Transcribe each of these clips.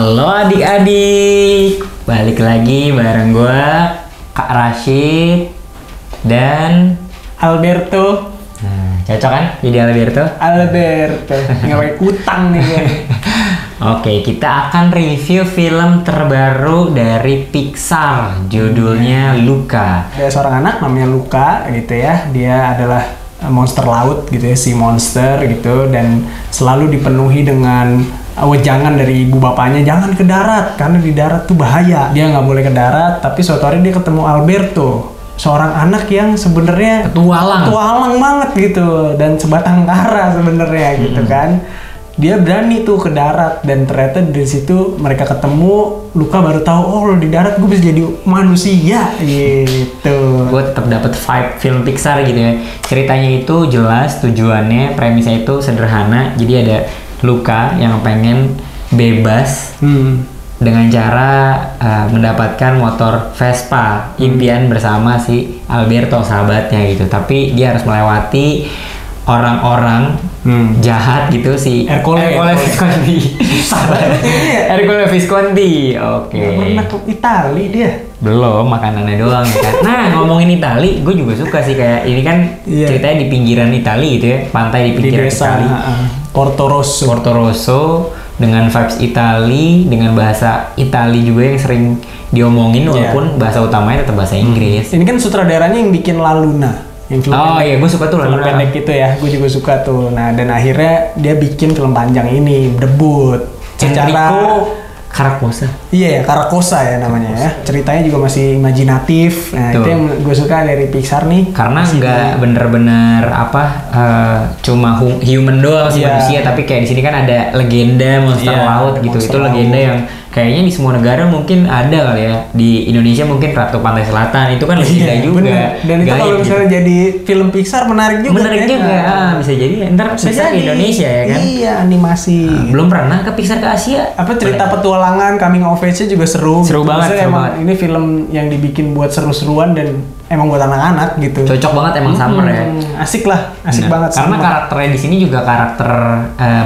Halo adik-adik, balik lagi bareng gue Kak Rashid dan Alberto. Nah, cocok kan jadi Alberto? Nggak pakai kutang nih gue. Oke, kita akan review film terbaru dari Pixar, judulnya Luca. Ada seorang anak namanya Luca gitu ya, dia adalah monster laut gitu ya, si monster gitu, dan selalu dipenuhi dengan wejangan dari ibu bapaknya, jangan ke darat karena di darat tuh bahaya. Dia nggak boleh ke darat, tapi suatu hari dia ketemu Alberto, seorang anak yang sebenarnya petualang banget gitu dan sebatang kara sebenarnya gitu kan. Dia berani tuh ke darat dan ternyata dari situ mereka ketemu. Luka baru tahu, oh di darat gue bisa jadi manusia gitu. Gue tetap dapet vibe film Pixar gitu ya. Ceritanya itu jelas tujuannya, premisnya itu sederhana. Jadi ada Luka yang pengen bebas dengan cara mendapatkan motor Vespa, impian bersama si Alberto sahabatnya gitu. Tapi dia harus melewati orang-orang jahat gitu, si Ercole Visconti. Ercole Visconti. Oke. Pernah ke Itali dia? Belum, makanannya doang ya kan. Nah, ngomongin Itali, gue juga suka sih, kayak ini kan ceritanya di pinggiran Itali gitu ya, pantai di pinggiran Itali. Porto Rosso dengan vibes Itali, dengan bahasa Itali juga yang sering diomongin walaupun bahasa utamanya tetap bahasa Inggris. Ini kan sutradaranya yang bikin La Luna. Yang iya, gue suka tuh La Luna. Film pendek gitu ya, gue juga suka tuh. Nah, dan akhirnya dia bikin film panjang ini, debut. Enrico Caracosa. Iya ya, Caracosa ya namanya ya. Ceritanya juga masih imajinatif. Nah, itu yang gue suka dari Pixar nih. Karena nggak bener-bener cuma human doang sih manusia, tapi kayak di sini kan ada legenda monster laut gitu. Itu legenda yang kayaknya di semua negara mungkin ada kali ya. Di Indonesia mungkin Ratu Pantai Selatan itu kan legenda juga. Bener. Dan itu kalau misalnya jadi film Pixar menarik juga. Menarik juga. Bisa jadi ntar Pixar ke Indonesia ya kan. Iya, animasi. Belum pernah ke Pixar ke Asia. Apa cerita petualangan coming of age-nya juga seru. Seru banget. Ini film yang dibikin buat seru-seruan dan emang buat anak-anak gitu. Cocok banget emang summer ya. Asik banget. Karena karakternya di sini juga karakter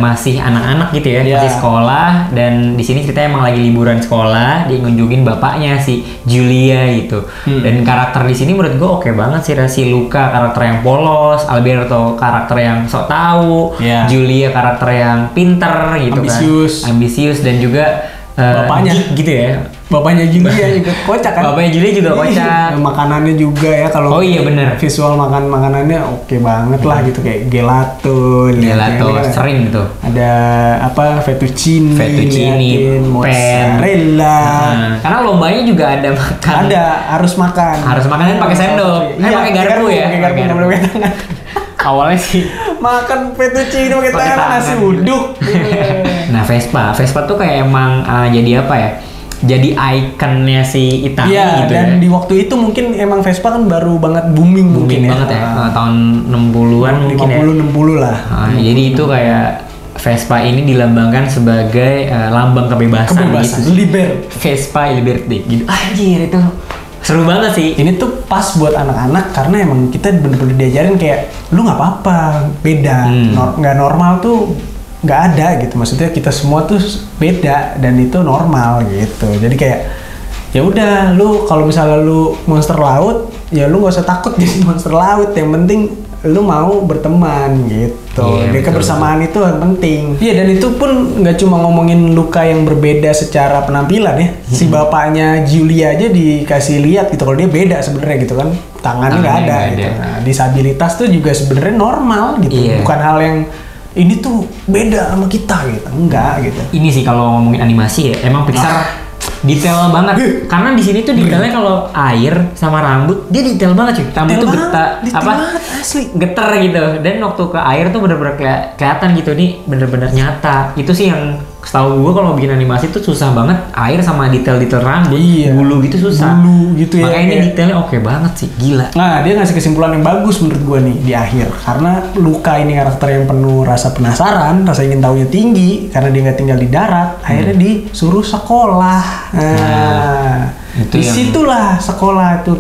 masih anak-anak gitu ya, masih sekolah, dan di sini ceritanya emang lagi liburan sekolah, dia ngunjungin bapaknya si Julia gitu. Dan karakter di sini menurut gue oke banget sih. Si Luca karakter yang polos, Alberto karakter yang sok tahu, Julia karakter yang pinter gitu, ambisius dan juga bapaknya gitu ya. Bapaknya Julia juga kocak kan? Bapaknya Julia juga kocak. Makanannya juga ya, kalau bener. Visual makanannya oke banget lah gitu, kayak gelato sering gitu. Ada fettuccine, mozzarella. Karena lombanya juga ada makan. Harus makan pakai sendok. Pakai garpu ya. Pakai garpu tangan. Awalnya sih makan fettuccine pakai tangan, nasi uduk. Nah, Vespa tuh kayak emang jadi apa ya? Jadi ikonnya si Italia gitu dan ya. di waktu itu mungkin emang Vespa kan baru banget booming banget ya. Tahun 60-an mungkin 50-60 lah. Jadi itu kayak Vespa ini dilambangkan sebagai lambang kebebasan gitu. Vespa Liberty gitu. Anjir, itu seru banget sih. Ini tuh pas buat anak-anak karena emang kita bener-bener diajarin kayak lu nggak apa-apa, beda, nggak normal tuh nggak ada gitu. Maksudnya kita semua tuh beda dan itu normal gitu. Jadi kayak ya udah, lu kalau misalnya lu monster laut ya lu nggak usah takut jadi monster laut. Yang penting lu mau berteman gitu. Kebersamaan itu yang penting. Iya, dan itu pun nggak cuma ngomongin Luka yang berbeda secara penampilan ya. Si bapaknya Julia aja dikasih lihat gitu kalau dia beda sebenarnya gitu kan. Tangannya nggak ada gitu. Nah, disabilitas tuh juga sebenarnya normal gitu. Bukan hal yang ini tuh beda sama kita gitu. Enggak gitu. Ini sih kalau ngomongin animasi ya, emang Pixar detail banget. Karena di sini tuh detailnya kalau air sama rambut dia detail banget cuy. Rambut tuh asli geter gitu. Dan waktu ke air tuh bener-bener kelihatan gitu, nih bener-bener nyata. Itu sih yang setahu gue kalau bikin animasi tuh susah banget, air sama detail-detail rambut, bulu gitu susah. Gitu ya. Makanya ini detailnya oke banget sih, gila. Nah, dia ngasih kesimpulan yang bagus menurut gue nih di akhir. Karena Luka ini karakter yang penuh rasa penasaran, rasa ingin tahunya tinggi, karena dia nggak tinggal di darat, akhirnya disuruh sekolah. Disitulah sekolah itu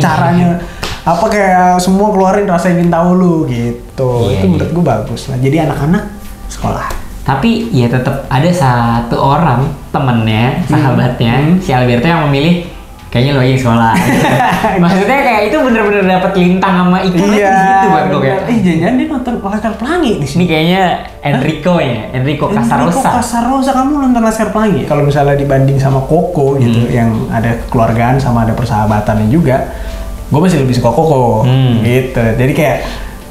caranya kayak semua keluarin rasa ingin tahu lu gitu. Itu menurut gue bagus lah. Jadi anak-anak sekolah. Tapi ya tetap ada satu orang temennya, sahabatnya, si Alberto yang memilih kayaknya lo aja yang sekolah. Maksudnya kayak itu bener-bener dapet lintang sama ikan Iya, gitu kan gue kayak. jangan dia nonton Laskar Pelangi di Ini sini. kayaknya Enrico Casarosa. Enrico Casarosa, kamu nonton Laskar Pelangi? Kalau misalnya dibanding sama Koko gitu, yang ada kekeluargaan sama ada persahabatannya juga, gue masih lebih suka Koko gitu. Jadi kayak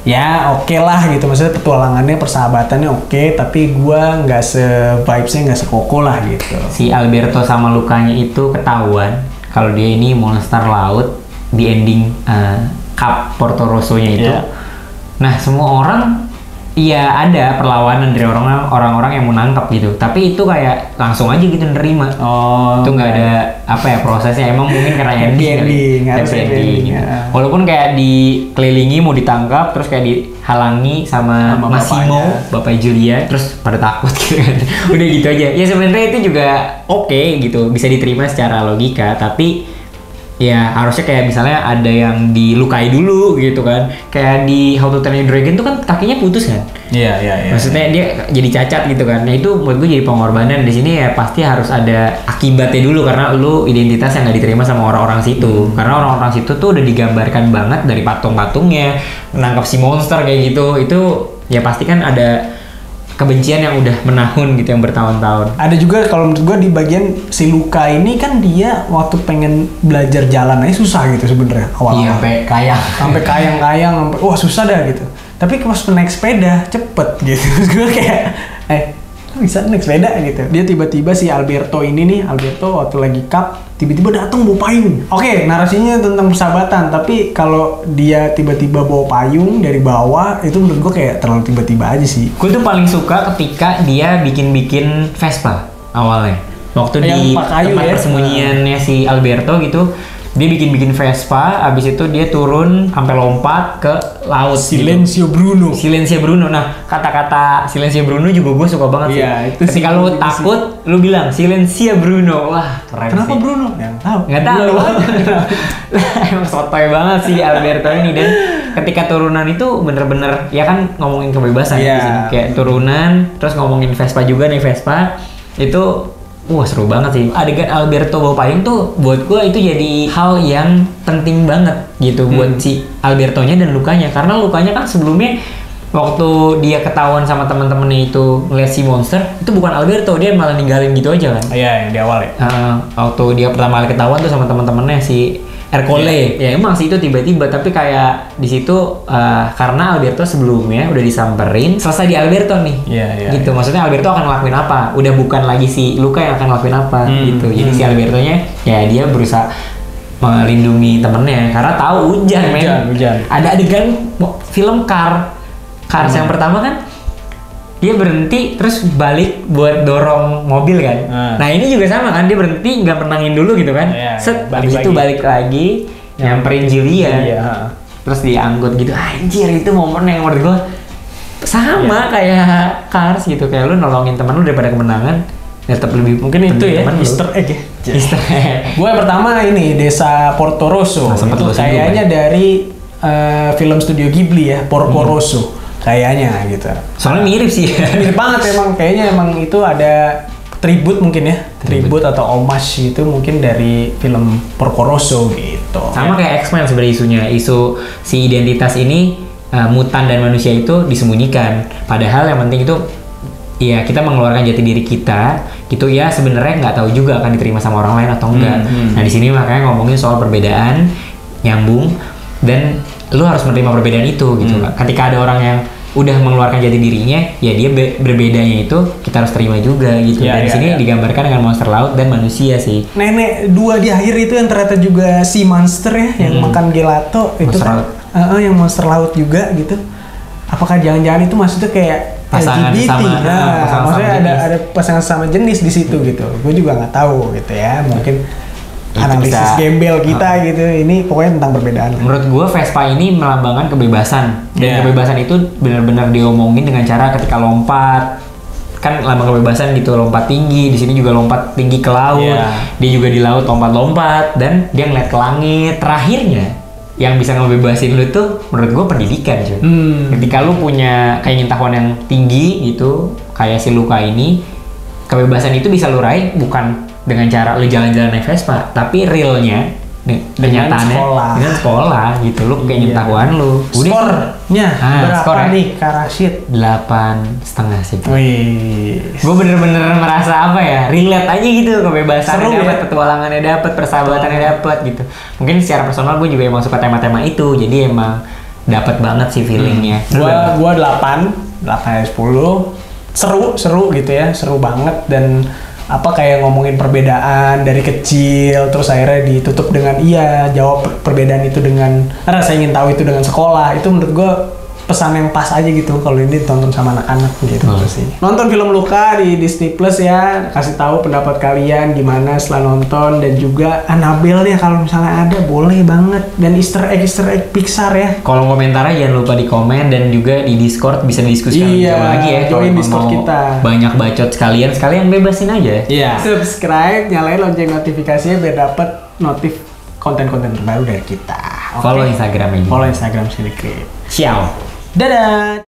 ya oke lah gitu, maksudnya petualangannya, persahabatannya oke, tapi gua nggak se-vibes-nya nggak sekoko lah gitu. Si Alberto sama Lukanya itu ketahuan kalau dia ini monster laut di ending Cup Porto Rosso-nya itu. Yeah. Nah, semua orang iya ada perlawanan dari orang-orang yang mau nangkep gitu, tapi itu kayak langsung aja gitu nerima. Itu nggak ada apa ya prosesnya, emang mungkin karena ending gitu. Walaupun kayak dikelilingi mau ditangkap, terus kayak dihalangi sama Massimo, bapaknya Julia, terus pada takut gitu kan. Udah gitu aja. Ya sebenarnya itu juga oke gitu, bisa diterima secara logika, tapi ya harusnya kayak misalnya ada yang dilukai dulu gitu kan, kayak di How to Train Your Dragon tuh kan kakinya putus kan. Iya. Maksudnya dia jadi cacat gitu kan. Nah itu menurut gue jadi pengorbanan. Di sini ya pasti harus ada akibatnya dulu karena lu identitas yang nggak diterima sama orang-orang situ. Karena orang-orang situ tuh udah digambarkan banget dari patung-patungnya, menangkap si monster kayak gitu. Itu ya pasti kan ada kebencian yang udah menahun gitu, yang bertahun-tahun. Ada juga kalau menurut gue di bagian si Luka ini kan dia waktu pengen belajar jalan aja susah gitu sebenarnya awal-awal. Iya, sampai kayang-kayang, sampai wah susah dah gitu. Tapi pas naik sepeda cepet gitu. Terus gue kayak bisa naik sepeda gitu. Dia tiba-tiba si Alberto waktu lagi cup tiba-tiba datang bawa payung. Oke, narasinya tentang persahabatan, tapi kalau dia tiba-tiba bawa payung dari bawah itu menurut gue kayak terlalu tiba-tiba aja sih. Gue tuh paling suka ketika dia bikin Vespa awalnya. Waktu di tempat persembunyiannya si Alberto gitu, dia bikin Vespa, abis itu dia turun sampai lompat ke laut. Silenzio Bruno. Nah, kata-kata Silenzio Bruno juga gue suka banget sih. Itu ketika lu takut, lu bilang Silenzio Bruno. Wah, keren. Kenapa sih. Bruno? Nggak tahu. Emang sotoy banget sih Alberto ini. Dan ketika turunan itu bener-bener ya kan ngomongin kebebasan di sini. Kayak turunan, terus ngomongin Vespa juga nih, Vespa itu wah seru banget sih. Adegan Alberto bawa payung tuh buat gue itu jadi hal yang penting banget gitu buat si Albertonya dan Lukanya. Karena Lukanya kan sebelumnya waktu dia ketahuan sama teman-temannya itu ngeliat si monster, itu bukan Alberto, dia malah ninggalin gitu aja kan. Iya, yang di awal ya. Waktu dia pertama kali ketahuan tuh sama teman-temannya si Ercole. Ya emang sih itu tiba-tiba, tapi kayak di situ karena Alberto sebelumnya udah disamperin, selesai di Alberto nih. Gitu. Maksudnya Alberto akan ngelakuin apa? Udah bukan lagi si Luka yang akan ngelakuin apa gitu. Jadi si Albertonya ya dia berusaha melindungi temennya karena tahu hujan. Ada adegan film Cars yang pertama kan dia berhenti terus balik buat dorong mobil kan. Nah ini juga sama kan, dia berhenti nggak menangin dulu gitu kan. Habis itu balik lagi nyamperin Julia. Terus diangkut gitu. Anjir, itu momen yang menurut gue sama kayak Cars gitu, kayak lu nolongin temen lu daripada kemenangan. Tetap lebih mungkin itu ya Easter egg ya. Easter egg. Gue pertama ini Desa Porto Rosso. Itu kayaknya dari film studio Ghibli ya, Porco Rosso. Kayaknya gitu. Soalnya mirip sih. Mirip banget emang. Kayaknya emang itu ada tribute mungkin ya. Tribute atau homage gitu mungkin dari film Porco Rosso gitu. Sama kayak X-Men sebenarnya isunya. Isu si identitas ini mutan dan manusia itu disembunyikan. Padahal yang penting itu ya kita mengeluarkan jati diri kita gitu ya, sebenarnya nggak tahu juga akan diterima sama orang lain atau enggak. Nah di sini makanya ngomongin soal perbedaan nyambung dan lu harus menerima perbedaan itu gitu. Ketika ada orang yang udah mengeluarkan jati dirinya, ya dia berbedanya itu kita harus terima juga gitu. Dan di sini digambarkan dengan monster laut dan manusia sih. Nenek dua di akhir itu yang ternyata juga si monster ya, yang makan gelato itu monster kan, yang monster laut juga gitu. Apakah jangan-jangan itu maksudnya kayak pasangan LGBT? pasangan maksudnya ada pasangan sama jenis di situ gitu. Gue juga nggak tahu gitu ya. Mungkin analisis gembel kita gitu, ini pokoknya tentang perbedaan. Menurut gue Vespa ini melambangkan kebebasan dan kebebasan itu benar-benar diomongin dengan cara ketika lompat, kan lambang kebebasan gitu, lompat tinggi. Di sini juga lompat tinggi ke laut, dia juga di laut lompat-lompat dan dia ngeliat ke langit. Terakhirnya yang bisa ngebebasin lu tuh menurut gue pendidikan cuy. Ketika lu punya keingintahuan yang tinggi gitu kayak si Luka ini, kebebasan itu bisa lu raih bukan dengan cara lu jalan-jalan naik Vespa, tapi realnya dengan sekolah gitu. Lu keingintahuan lu skornya berapa nih Kak Rashid? 8,5 sih. Wih, gue bener-bener merasa apa ya, relate aja gitu, kebebasannya dapat, petualangannya dapat, persahabatannya dapat gitu. Mungkin secara personal gue juga emang suka tema-tema itu, jadi emang dapat banget sih feelingnya. Gua 8 10. Seru gitu ya, seru banget. Dan apa kayak ngomongin perbedaan dari kecil, terus akhirnya ditutup dengan jawab perbedaan itu dengan rasa ingin tahu itu dengan sekolah. Itu menurut gue pesan yang pas aja gitu kalau ini ditonton sama anak-anak gitu sih. Nonton film Luka di Disney Plus ya, kasih tahu pendapat kalian gimana setelah nonton, dan juga Annabelle ya kalau misalnya ada boleh banget, dan Easter egg Pixar ya. Kalau komentarnya jangan lupa di komen, dan juga di Discord bisa diskusikan lagi ya. Join Discord kita. Banyak bacot sekalian bebasin aja. Iya. Subscribe, nyalain lonceng notifikasinya biar dapat notif konten-konten terbaru dari kita. Follow Instagram ini. Follow Instagram Silly Creep. Ciao. Dadah.